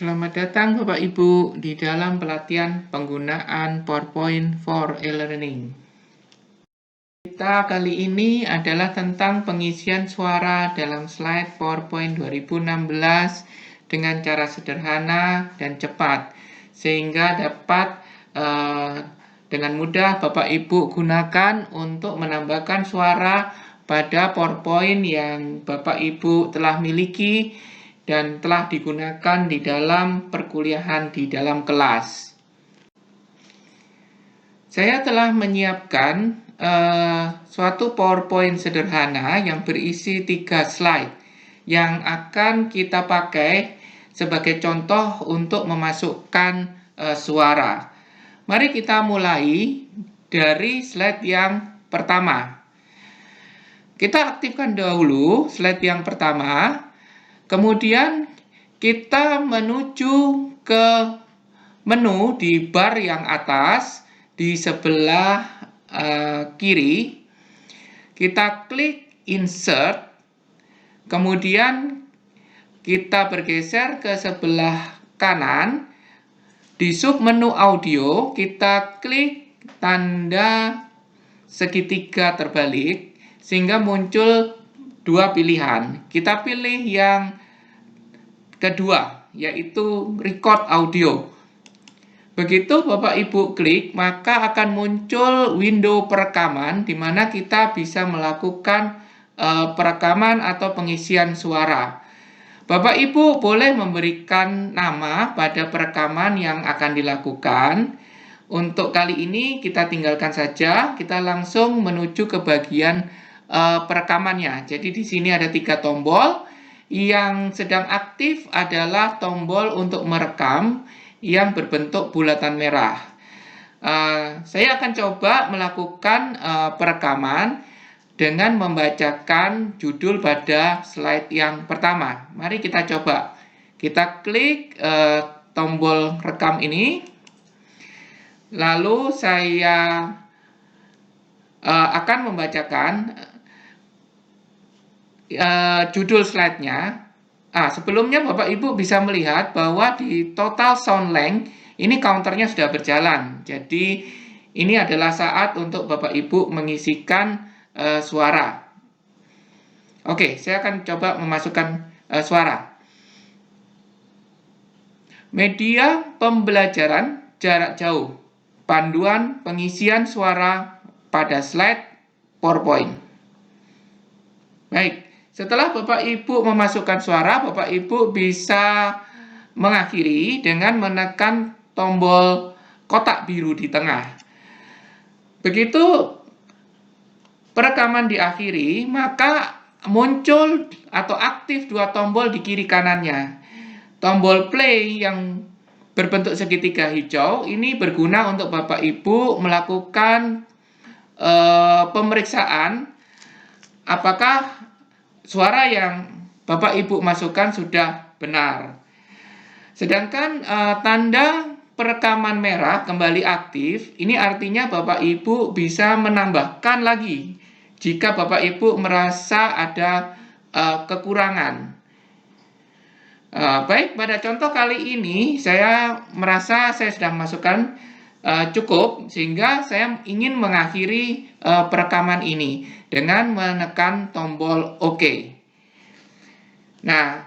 Selamat datang Bapak Ibu di dalam pelatihan penggunaan PowerPoint for e-learning. Kita kali ini adalah tentang pengisian suara dalam slide PowerPoint 2016 dengan cara sederhana dan cepat, sehingga dapat dengan mudah Bapak Ibu gunakan untuk menambahkan suara pada PowerPoint yang Bapak Ibu telah miliki dan telah digunakan di dalam perkuliahan di dalam kelas. Saya telah menyiapkan suatu PowerPoint sederhana yang berisi 3 slide yang akan kita pakai sebagai contoh untuk memasukkan suara. Mari kita mulai dari slide yang pertama. Kita aktifkan dahulu slide yang pertama. Kemudian kita menuju ke menu di bar yang atas di sebelah kiri. Kita klik insert. Kemudian kita bergeser ke sebelah kanan. Di submenu audio kita klik tanda segitiga terbalik sehingga muncul 2 pilihan. Kita pilih yang kedua, yaitu record audio. Begitu Bapak Ibu klik, maka akan muncul window perekaman di mana kita bisa melakukan perekaman atau pengisian suara. Bapak Ibu boleh memberikan nama pada perekaman yang akan dilakukan. Untuk kali ini kita tinggalkan saja, kita langsung menuju ke bagian perekamannya. Jadi di sini ada 3 tombol. Yang sedang aktif adalah tombol untuk merekam yang berbentuk bulatan merah. Saya akan coba melakukan perekaman dengan membacakan judul pada slide yang pertama. Mari kita coba. Kita klik tombol rekam ini. Lalu saya akan membacakan judul slide-nya. Sebelumnya Bapak Ibu bisa melihat bahwa di total sound length ini counternya sudah berjalan. Jadi ini adalah saat untuk Bapak Ibu mengisikan suara. Oke, saya akan coba memasukkan suara. Media pembelajaran jarak jauh. Panduan pengisian suara pada slide PowerPoint. Baik. Setelah Bapak Ibu memasukkan suara, Bapak Ibu bisa mengakhiri dengan menekan tombol kotak biru di tengah. Begitu perekaman diakhiri, maka muncul atau aktif 2 tombol di kiri kanannya. Tombol play yang berbentuk segitiga hijau ini berguna untuk Bapak Ibu melakukan pemeriksaan apakah suara yang Bapak Ibu masukkan sudah benar. Sedangkan tanda perekaman merah kembali aktif, ini artinya Bapak Ibu bisa menambahkan lagi jika Bapak Ibu merasa ada kekurangan. Baik, pada contoh kali ini saya merasa saya sudah masukkan cukup, sehingga saya ingin mengakhiri perekaman ini dengan menekan tombol OK. Nah,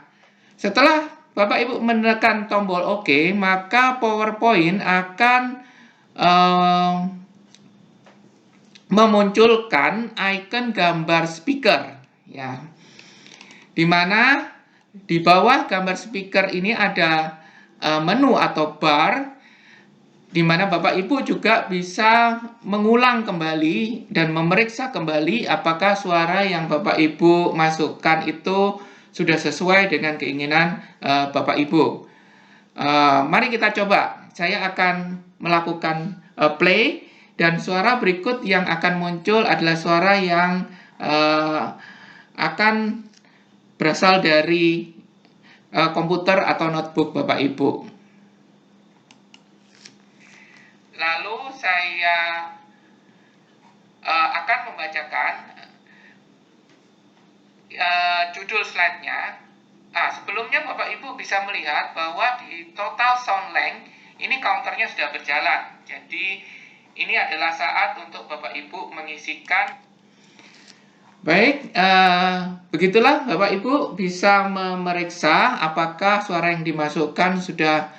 setelah Bapak Ibu menekan tombol OK, maka PowerPoint akan memunculkan icon gambar speaker, ya, di mana di bawah gambar speaker ini ada menu atau bar, di mana Bapak Ibu juga bisa mengulang kembali dan memeriksa kembali apakah suara yang Bapak Ibu masukkan itu sudah sesuai dengan keinginan Bapak Ibu. Mari kita coba. Saya akan melakukan play dan suara berikut yang akan muncul adalah suara yang akan berasal dari komputer atau notebook Bapak Ibu. Lalu saya akan membacakan judul slide-nya Nah, sebelumnya Bapak Ibu bisa melihat bahwa di total sound length ini counternya sudah berjalan. Jadi ini adalah saat untuk Bapak Ibu mengisikan. Baik, begitulah Bapak Ibu bisa memeriksa apakah suara yang dimasukkan sudah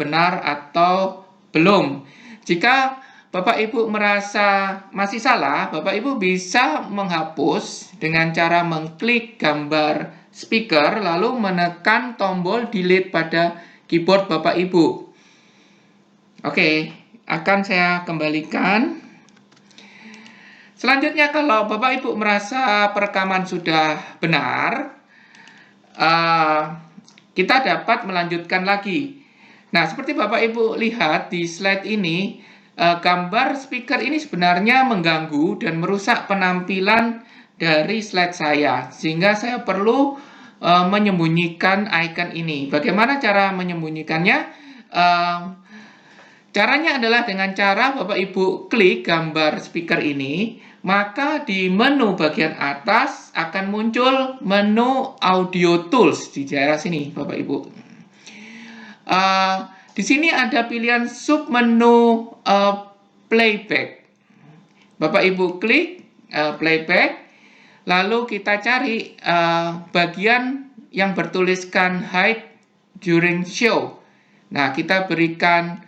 benar atau belum. Jika Bapak Ibu merasa masih salah, Bapak Ibu bisa menghapus dengan cara mengklik gambar speaker lalu menekan tombol delete pada keyboard Bapak Ibu. Oke, akan saya kembalikan. Selanjutnya, kalau Bapak Ibu merasa perekaman sudah benar, kita dapat melanjutkan lagi. Nah, seperti Bapak Ibu lihat di slide ini, gambar speaker ini sebenarnya mengganggu dan merusak penampilan dari slide saya, sehingga saya perlu menyembunyikan icon ini. Bagaimana cara menyembunyikannya? Caranya adalah dengan cara Bapak Ibu klik gambar speaker ini, maka di menu bagian atas akan muncul menu audio tools di daerah sini, Bapak Ibu. Di sini ada pilihan sub menu playback. Bapak Ibu klik playback, lalu kita cari bagian yang bertuliskan hide during show. Nah, kita berikan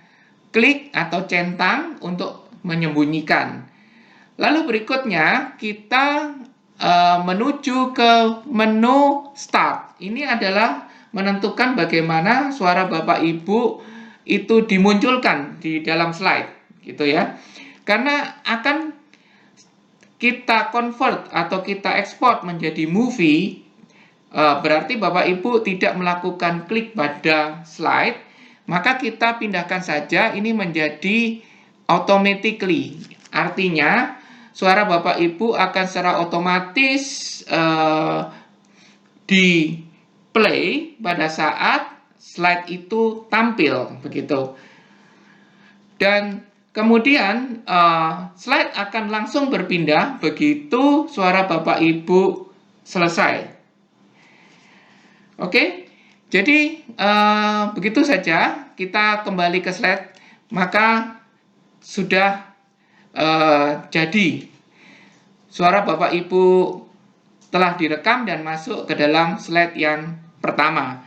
klik atau centang untuk menyembunyikan. Lalu berikutnya kita menuju ke menu start. Ini adalah menentukan bagaimana suara Bapak Ibu itu dimunculkan di dalam slide, gitu ya. Karena akan kita convert atau kita ekspor menjadi movie, berarti Bapak Ibu tidak melakukan klik pada slide, maka kita pindahkan saja ini menjadi automatically. Artinya suara Bapak Ibu akan secara otomatis di play pada saat slide itu tampil, begitu. Dan kemudian slide akan langsung berpindah begitu suara Bapak Ibu selesai. Oke, jadi begitu saja. Kita kembali ke slide, maka sudah jadi suara Bapak Ibu telah direkam dan masuk ke dalam slide yang pertama.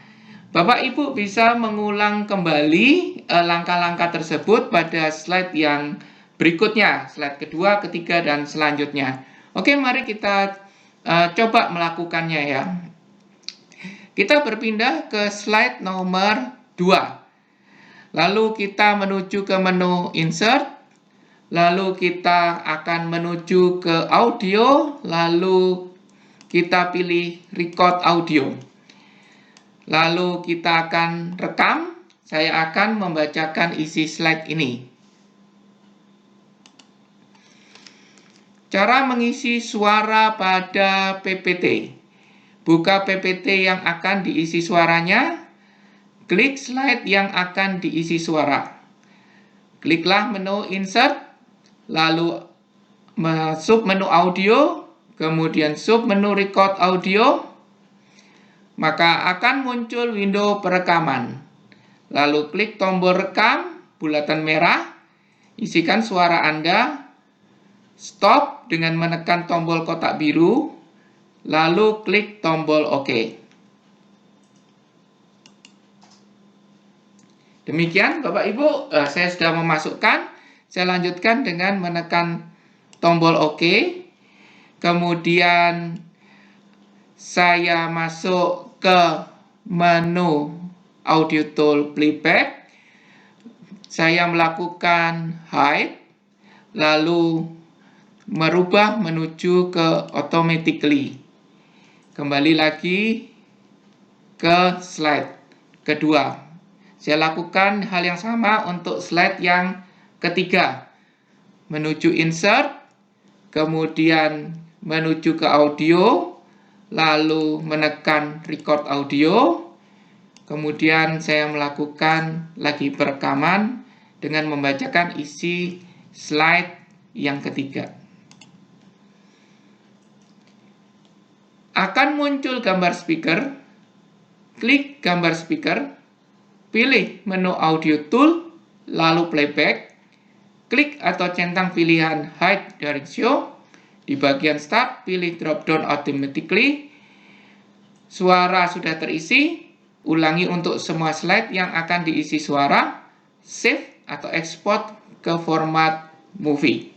Bapak Ibu bisa mengulang kembali langkah-langkah tersebut pada slide yang berikutnya, slide kedua, ketiga, dan selanjutnya. Oke, mari kita coba melakukannya ya. Kita berpindah ke slide nomor 2. Lalu kita menuju ke menu insert. Lalu kita akan menuju ke audio. Lalu kita pilih record audio. Lalu kita akan rekam. Saya akan membacakan isi slide ini. Cara mengisi suara pada PPT. Buka PPT yang akan diisi suaranya. Klik slide yang akan diisi suara. Kliklah menu insert. Lalu sub menu audio. Kemudian sub menu record audio. Maka akan muncul window perekaman. Lalu klik tombol rekam, bulatan merah, isikan suara Anda, stop dengan menekan tombol kotak biru, lalu klik tombol OK. Demikian Bapak Ibu, saya sudah memasukkan, saya lanjutkan dengan menekan tombol OK, kemudian saya masuk ke menu audio tool playback. Saya melakukan hide, lalu merubah menuju ke automatically. Kembali lagi ke slide kedua. Saya lakukan hal yang sama untuk slide yang ketiga. Menuju insert, kemudian menuju ke audio, lalu menekan record audio, kemudian saya melakukan lagi perekaman dengan membacakan isi slide yang ketiga. Akan muncul gambar speaker, klik gambar speaker, pilih menu audio tool, lalu playback, klik atau centang pilihan hide during show. Di bagian start, pilih drop down automatically. Suara sudah terisi, ulangi untuk semua slide yang akan diisi suara, save atau export ke format movie.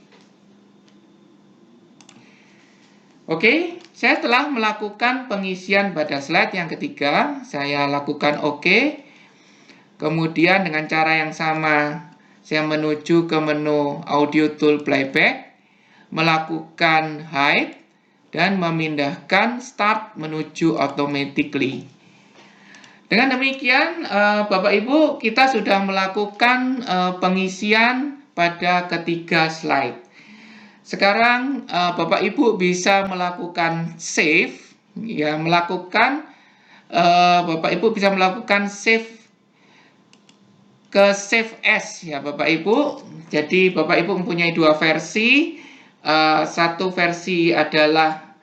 Oke, saya telah melakukan pengisian pada slide yang ketiga. Saya lakukan OK. Kemudian dengan cara yang sama, saya menuju ke menu audio tool playback, melakukan hide, dan memindahkan start menuju automatically. Dengan demikian, Bapak Ibu, kita sudah melakukan pengisian pada ketiga slide. Sekarang Bapak Ibu bisa melakukan save, ya, Bapak Ibu bisa melakukan save ke save as, ya Bapak Ibu. Jadi Bapak Ibu mempunyai dua versi. Satu versi adalah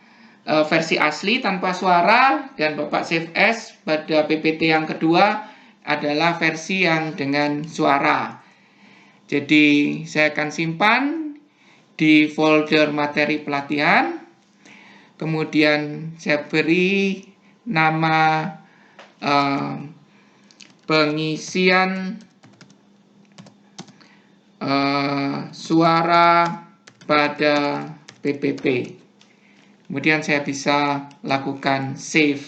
versi asli tanpa suara, dan Bapak save as pada PPT yang kedua adalah versi yang dengan suara. Jadi saya akan simpan di folder materi pelatihan, kemudian saya beri nama pengisian suara pada PPT. Kemudian saya bisa lakukan save.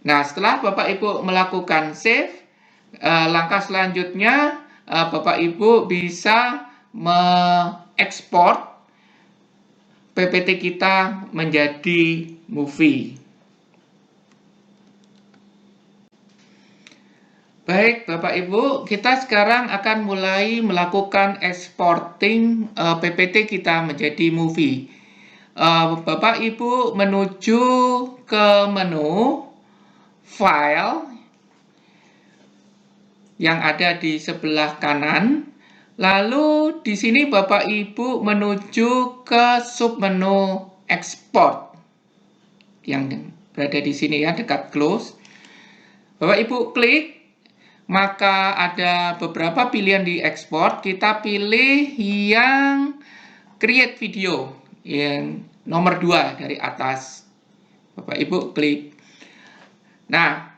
Nah, setelah Bapak Ibu melakukan save, langkah selanjutnya Bapak Ibu bisa mengekspor PPT kita menjadi movie. Baik Bapak Ibu, kita sekarang akan mulai melakukan exporting PPT kita menjadi movie. Bapak Ibu menuju ke menu file yang ada di sebelah kanan. Lalu di sini Bapak Ibu menuju ke submenu export yang berada di sini, ya, dekat close. Bapak Ibu klik, maka ada beberapa pilihan di export. Kita pilih yang create video, yang nomor 2 dari atas. Bapak Ibu klik. Nah,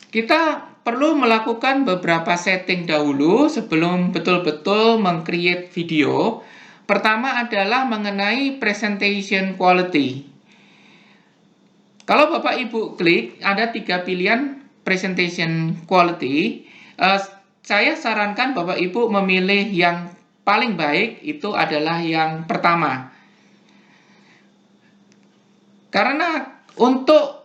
kita perlu melakukan beberapa setting dahulu sebelum betul-betul meng-create video. Pertama adalah mengenai presentation quality. Kalau Bapak Ibu klik, ada 3 pilihan presentation quality. Saya sarankan Bapak Ibu memilih yang paling baik, itu adalah yang pertama. Karena untuk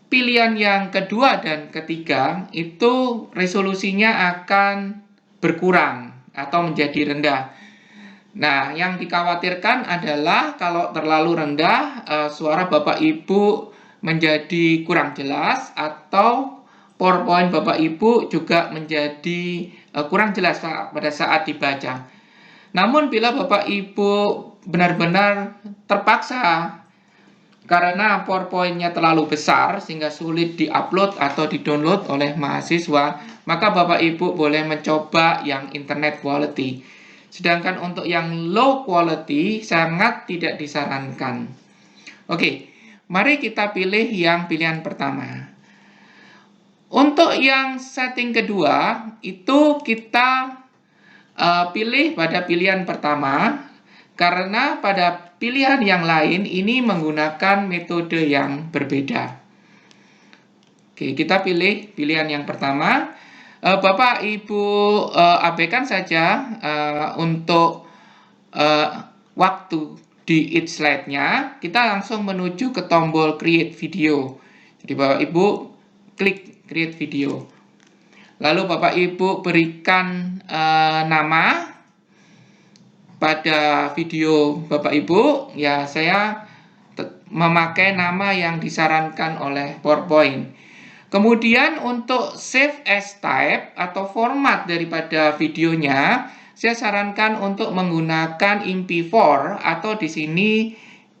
pilihan yang kedua dan ketiga itu resolusinya akan berkurang atau menjadi rendah. Nah, yang dikhawatirkan adalah kalau terlalu rendah, suara Bapak Ibu menjadi kurang jelas, atau PowerPoint Bapak Ibu juga menjadi kurang jelas pada saat dibaca. Namun bila Bapak Ibu benar-benar terpaksa karena PowerPoint-nya terlalu besar sehingga sulit di-upload atau di-download oleh mahasiswa, maka Bapak Ibu boleh mencoba yang internet quality. Sedangkan untuk yang low quality sangat tidak disarankan. Oke, mari kita pilih yang pilihan pertama. Untuk yang setting kedua, itu kita pilih pada pilihan pertama, karena pada pilihan yang lain ini menggunakan metode yang berbeda. Oke, kita pilih pilihan yang pertama. Bapak Ibu abaikan saja untuk waktu di each slide-nya. Kita langsung menuju ke tombol create video. Jadi Bapak Ibu klik create video. Lalu Bapak Ibu berikan nama pada video Bapak Ibu. Ya, saya memakai nama yang disarankan oleh PowerPoint. Kemudian untuk save as type atau format daripada videonya, saya sarankan untuk menggunakan MP4 atau di sini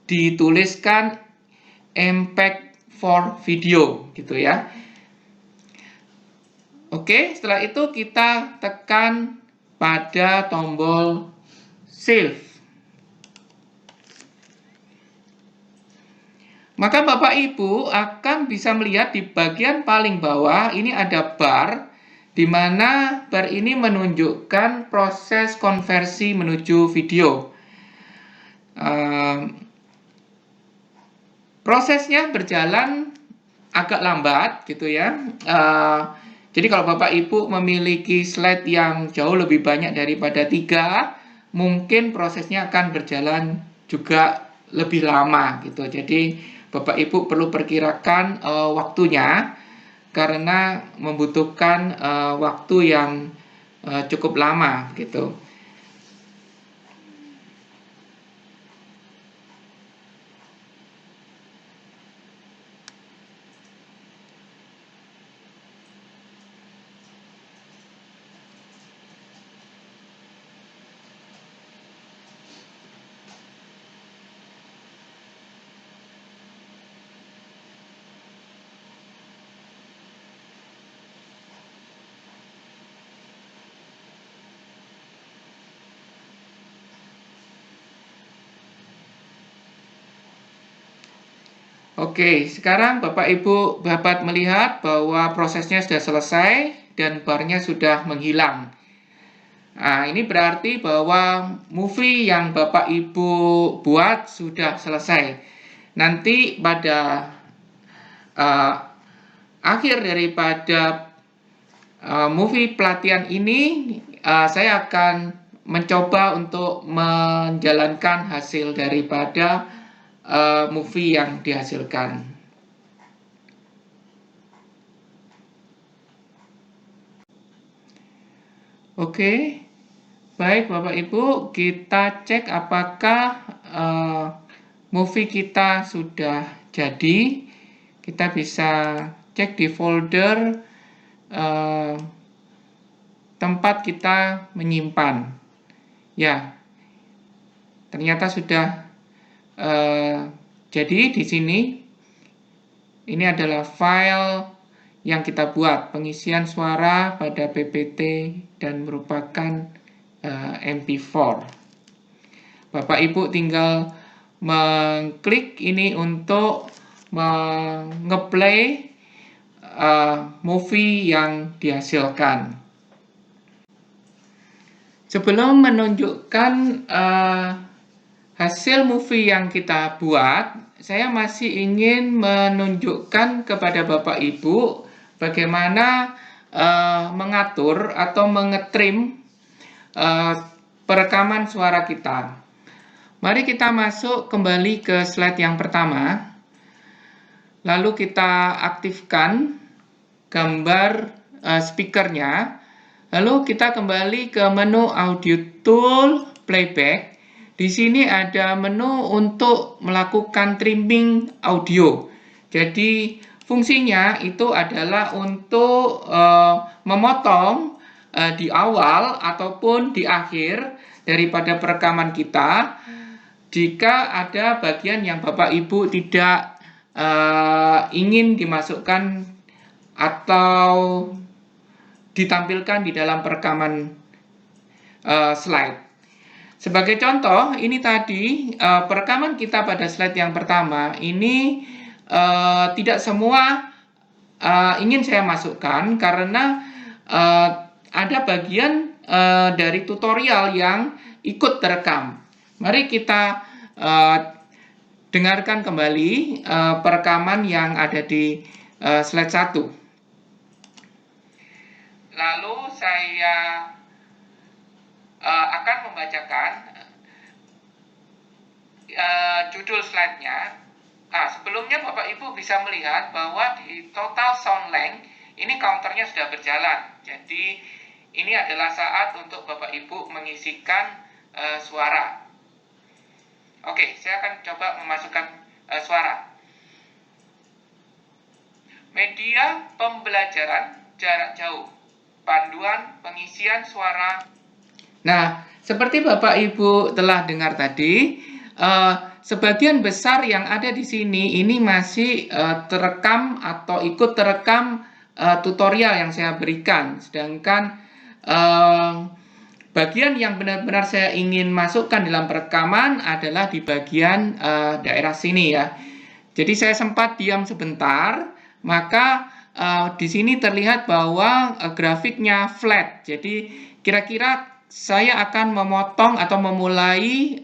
dituliskan impact for video gitu ya. Oke, setelah itu kita tekan pada tombol save. Maka Bapak Ibu akan bisa melihat di bagian paling bawah ini ada bar, di mana bar ini menunjukkan proses konversi menuju video. Prosesnya berjalan agak lambat gitu ya. Jadi kalau Bapak Ibu memiliki slide yang jauh lebih banyak daripada 3, mungkin prosesnya akan berjalan juga lebih lama gitu. Jadi Bapak Ibu perlu perkirakan waktunya, karena membutuhkan waktu yang cukup lama gitu. Oke, sekarang Bapak Ibu dapat melihat bahwa prosesnya sudah selesai dan barnya sudah menghilang. Nah, ini berarti bahwa movie yang Bapak Ibu buat sudah selesai. Nanti pada akhir daripada movie pelatihan ini, saya akan mencoba untuk menjalankan hasil daripada movie yang dihasilkan. Oke, baik Bapak Ibu, kita cek apakah movie kita sudah jadi. Kita bisa cek di folder tempat kita menyimpan. Ya, ternyata sudah jadi di sini. Ini adalah file yang kita buat, pengisian suara pada PPT dan merupakan MP4. Bapak Ibu tinggal mengklik ini untuk ngeplay movie yang dihasilkan. Sebelum menunjukkan hasil movie yang kita buat, saya masih ingin menunjukkan kepada Bapak Ibu bagaimana mengatur atau mengetrim perekaman suara kita. Mari kita masuk kembali ke slide yang pertama. Lalu kita aktifkan gambar speakernya. Lalu kita kembali ke menu Audio Tool Playback. Di sini ada menu untuk melakukan trimming audio. Jadi fungsinya itu adalah untuk memotong di awal ataupun di akhir daripada perekaman kita, jika ada bagian yang Bapak Ibu tidak ingin dimasukkan atau ditampilkan di dalam perekaman slide. Sebagai contoh, ini tadi perekaman kita pada slide yang pertama, ini tidak semua ingin saya masukkan karena ada bagian dari tutorial yang ikut terekam. Mari kita dengarkan kembali perekaman yang ada di slide 1. Lalu saya akan membacakan judul slide-nya. Nah, sebelumnya Bapak Ibu bisa melihat bahwa di total sound length ini counternya sudah berjalan. Jadi ini adalah saat untuk Bapak Ibu mengisikan suara. Oke, saya akan coba memasukkan suara. Media pembelajaran jarak jauh. Panduan pengisian suara. Nah, seperti Bapak Ibu telah dengar tadi, sebagian besar yang ada di sini ini masih terekam atau ikut terekam tutorial yang saya berikan, sedangkan bagian yang benar-benar saya ingin masukkan dalam perekaman adalah di bagian daerah sini ya. Jadi saya sempat diam sebentar, maka di sini terlihat bahwa grafiknya flat. Jadi kira-kira saya akan memotong atau memulai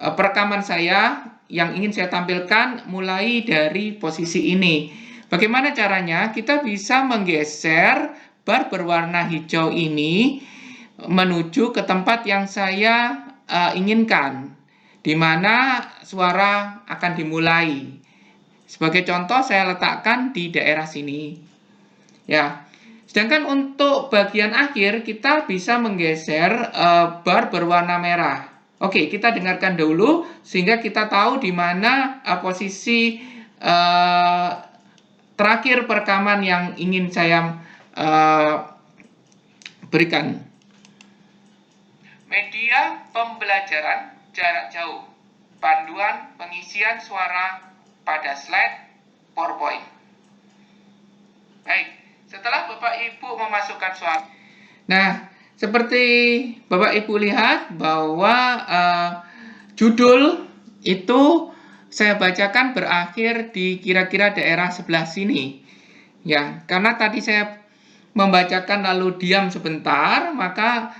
perekaman saya yang ingin saya tampilkan mulai dari posisi ini. Bagaimana caranya? Kita bisa menggeser bar berwarna hijau ini menuju ke tempat yang saya inginkan, di mana suara akan dimulai. Sebagai contoh, saya letakkan di daerah sini. Ya. Sedangkan untuk bagian akhir, kita bisa menggeser bar berwarna merah. Oke, kita dengarkan dulu sehingga kita tahu di mana posisi terakhir perekaman yang ingin saya berikan. Media pembelajaran jarak jauh. Panduan pengisian suara pada slide PowerPoint. Baik, setelah Bapak Ibu memasukkan suara. Nah, seperti Bapak Ibu lihat bahwa judul itu saya bacakan berakhir di kira-kira daerah sebelah sini. Ya, karena tadi saya membacakan lalu diam sebentar, maka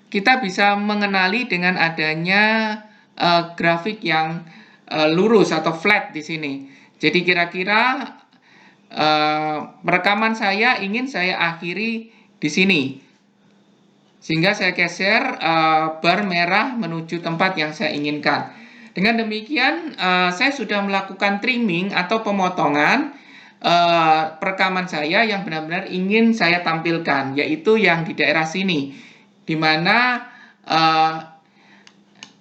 kita bisa mengenali dengan adanya grafik yang lurus atau flat di sini. Jadi kira-kira rekaman saya ingin saya akhiri di sini. Sehingga saya geser bar merah menuju tempat yang saya inginkan. Dengan demikian, saya sudah melakukan trimming atau pemotongan perekaman saya yang benar-benar ingin saya tampilkan, yaitu yang di daerah sini, di mana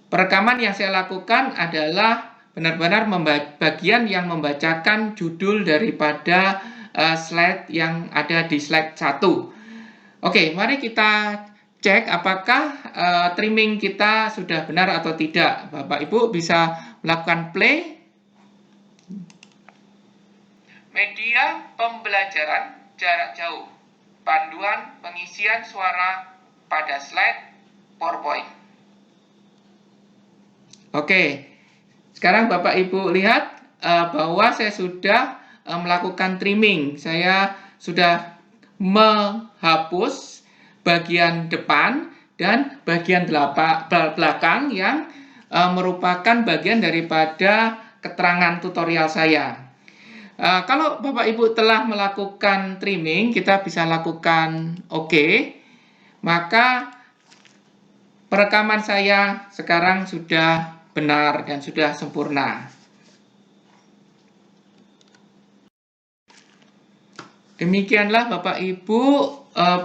perekaman yang saya lakukan adalah benar-benar bagian yang membacakan judul daripada slide yang ada di slide 1. Oke, mari kita cek apakah trimming kita sudah benar atau tidak. Bapak Ibu bisa melakukan play. Media pembelajaran jarak jauh. Panduan pengisian suara pada slide PowerPoint. Oke, sekarang Bapak Ibu lihat bahwa saya sudah melakukan trimming. Saya sudah menghapus bagian depan dan bagian belakang yang merupakan bagian daripada keterangan tutorial saya. Kalau Bapak Ibu telah melakukan trimming, kita bisa lakukan OK. Maka perekaman saya sekarang sudah benar dan sudah sempurna. Demikianlah Bapak Ibu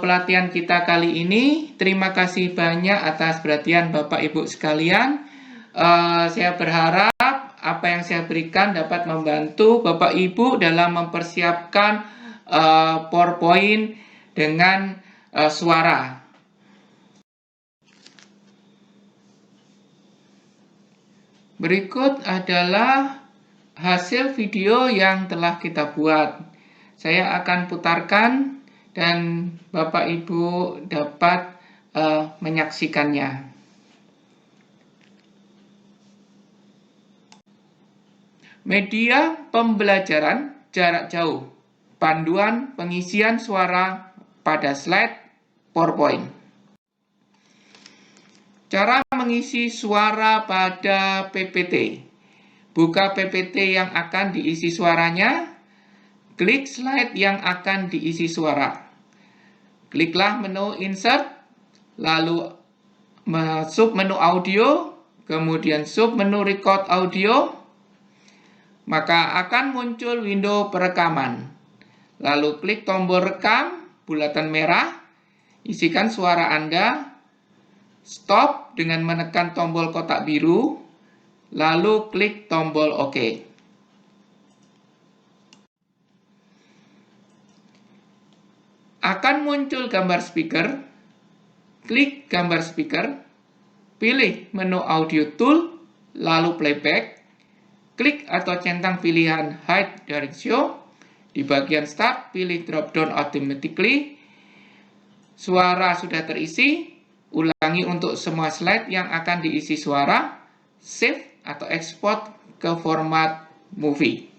pelatihan kita kali ini. Terima kasih banyak atas perhatian Bapak Ibu sekalian. Saya berharap apa yang saya berikan dapat membantu Bapak Ibu dalam mempersiapkan PowerPoint dengan suara. Berikut adalah hasil video yang telah kita buat. Saya akan putarkan dan Bapak Ibu dapat menyaksikannya. Media pembelajaran jarak jauh. Panduan pengisian suara pada slide PowerPoint. Cara mengisi suara pada PPT. Buka PPT yang akan diisi suaranya. Klik slide yang akan diisi suara. Kliklah menu Insert, lalu submenu Audio, kemudian submenu Record Audio. Maka akan muncul window perekaman. Lalu klik tombol rekam, bulatan merah, isikan suara Anda. Stop dengan menekan tombol kotak biru, lalu klik tombol OK. Akan muncul gambar speaker, klik gambar speaker, pilih menu audio tool, lalu playback, klik atau centang pilihan Hide During Show. Di bagian Start, pilih drop down Automatically. Suara sudah terisi, ulangi untuk semua slide yang akan diisi suara, save atau export ke format movie.